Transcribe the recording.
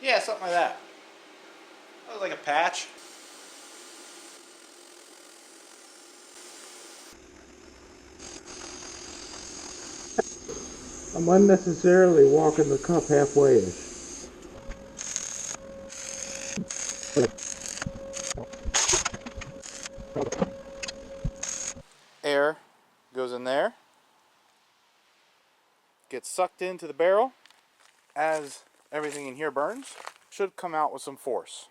Yeah, something like that. That was like a patch. I'm unnecessarily walking the cup halfway-ish. Air goes in there, gets sucked into the barrel. As everything in here burns, should come out with some force.